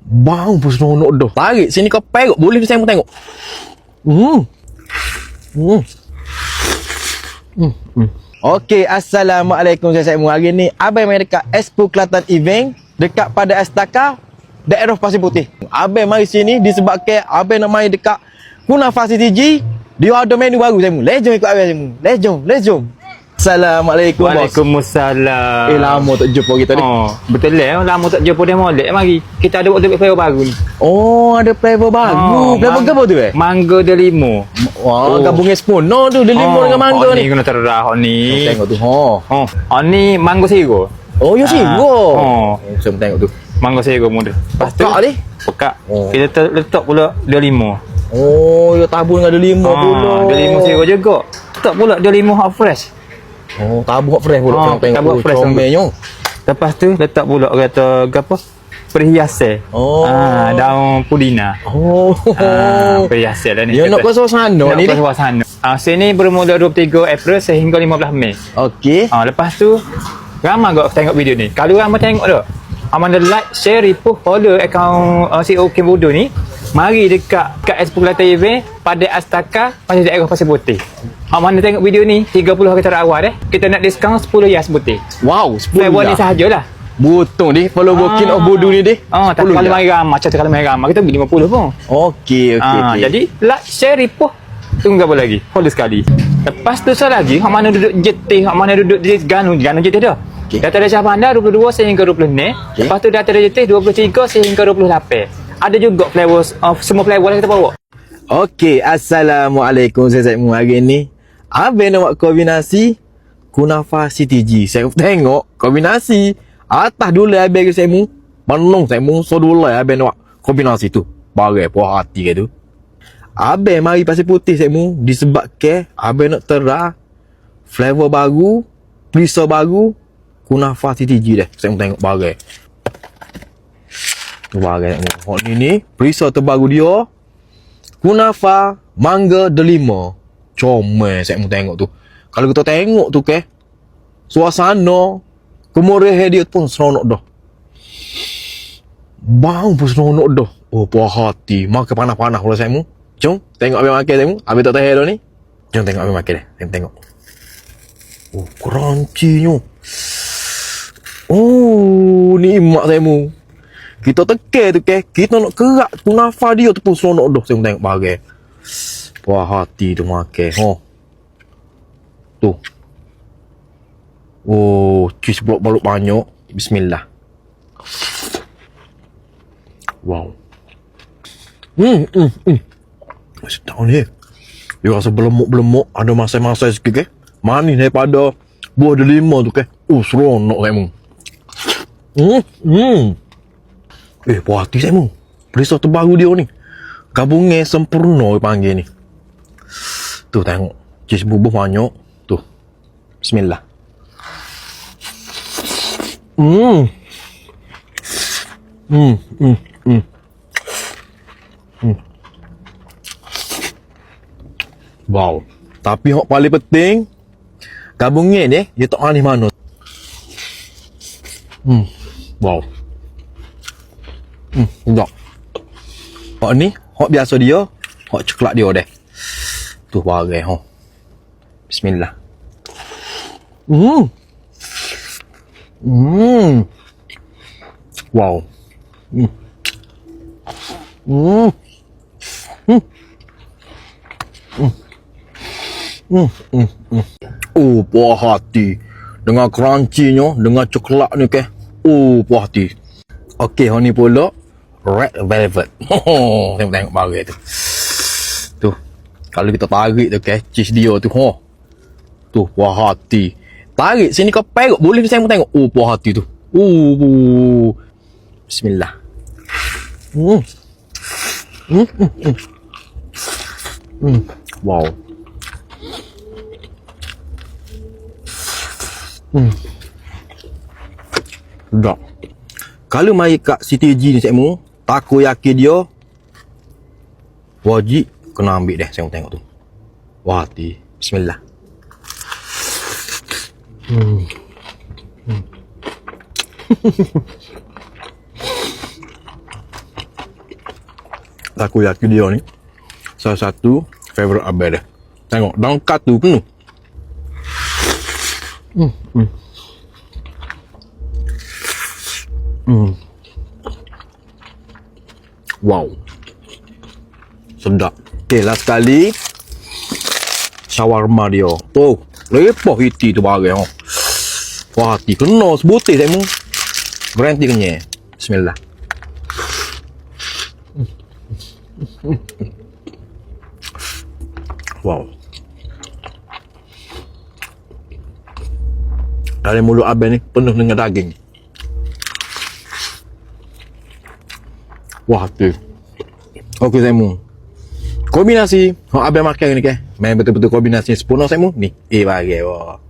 Bang pun seronok dah. Tarik sini kau perok. Boleh saya mau tengok. Okey, Assalamualaikum saya semua. Hari ni abang main dekat Expo Kelantan Event dekat pada Astaka, daerah Pasir Putih. Abang mari sini disebabkan abang nak main dekat Kunafa CTG. Dia ada menu baru saya semua. Jom ikut abang semua. Let's jom. Assalamualaikum. Waalaikumsalam. Lama tak jumpa kita ni. Oh, betul lah. Lama tak jumpa dia molek mari. Kita ada buat flavor baru ni. Oh, ada flavor baru. Flavor apa tu Mangga delimo. Wah, gabungnya spono tu delimo dengan mangga ni. Ni kena terah ni. Tengok tu. Ni mangga siro. Oh, ya siro. Saya tengok tu. Mangga siro muda. Pekak ni. Pekak. Kita letak pula delimo. Oh, ya tabur dengan delimo pula. Delimo siro juga. Letak pula delimo hot fresh. Oh, tabur fresh pula. Tabur fresh comelnya. Lepas tu letak pula kata apa? Perhiasan. Daun pudina. Perhiasan dah ni. Ya nak ke suasana ni. Nak ke suasana. Sini bermula 23 April sehingga 15 Mei. Okey. Lepas tu ramai kau tengok video ni. Kalau ramai tengok dah, Amanda like, share, repost, follow akaun CEO Kim Budo ni. Mari dekat Expo Kelantan Event pada Astaka, pada daerah Pasir Putih. Mana tengok video ni 30 hari terawal kita nak diskaun 10 hias putih. Wow, 10 Flavor ni sahajalah. Betul ni follow King of Budo ni deh. Tapi kalau mai ramai, kalau mai ramai kita beli 50 pun. Okey. Jadi like, share, repost. Tunggu apa lagi? Follow sekali. Lepas tu lagi, hak mana duduk JT, hak mana duduk di Ganu JT dah. Data Raja Bandar 22 sehingga 20 ni. Lepas tu data JT 23 sehingga 28. Ada juga flavor, semua flavor yang kita bawa. Okey, Assalamualaikum saya semua. Hari ni abang nak buat kombinasi Kunafa CTG. Saya tengok kombinasi atas dulu abang saya mu. Menung saya mu so dulu abang nak buat kombinasi tu. Bagai puas hati ke tu. Abang mari Pasir Putih saya mu disebabkan abang nak terah flavor baru, risa baru Kunafa CTG dah. Saya tengok bagai. Bagai hot ni perisa terbaru dia Kunafa Mangga Delima. Comel saya mau tengok tu. Kalau kita tengok tu suasana kemurahan dia pun seronok dah. Bang pun seronok dah. Oh, puas hati. Makan panas-panas pula saya mu. Jom tengok abang makan saya mu. Abang tak tahan dah ni. Jom tengok abang makan dah. Saya tengok. Oh, crunchy-nya. Oh, ni mak saya mu. Kita tekan tu kita nak kerak Kunafa dia tu pun seronok dah. Saya tengok bagai. Puas hati tu makan. Tu. Oh, cheese balok banyak. Bismillah. Wow. Sedap ni. Dia rasa belemuk-belemuk, ada masai-masai sikit manis daripada buah delima tu seronok saya mu. Puas hati saya mu. Perisa terbaru dia ni. Gabungnya sempurna panggil ni. Tu tengok. Cheese bubuh banyak. Tu. Bismillah. Wow. Tapi yang paling penting gabungnya ni dia tak manis mana. Wow. Sedap. Hak ni, hak biasa dia, hak coklat dia deh. Tu bagai Bismillah. Wow. Oh, puas hati. Dengan crunchy-nya, dengan coklat ni puas hati. Okey, ni pula red velvet. Saya tengok bagai tu. Tu. Kalau kita tarik tu cheese dia tu tu puas hati. Tarik sini kau perok. Boleh saya tengok. Oh, puas hati tu. Bismillah. Wow. Sedap. Kalau mai kat CTG ni saya mu, takoyaki dia wajib kena ambil deh. Saya tengok tu. Wah, hati. Bismillah. takoyaki dia ni salah satu favorite abang dia. Tengok, daun katu penuh. Wow. Sedap. Okay, last sekali. Shawarma dia. Oh, lepoh iti tu barang. Oh. Wah, hati kena sebutir saya mu. Berhenti kenyai. Bismillah. Wow. Dalam mulut abang ni penuh dengan daging. Wah, hati. Okey saya mu. Kombinasi abang makan ni ke? Main betul-betul kombinasi sempurna saya mu. Ni, bagi. Wah.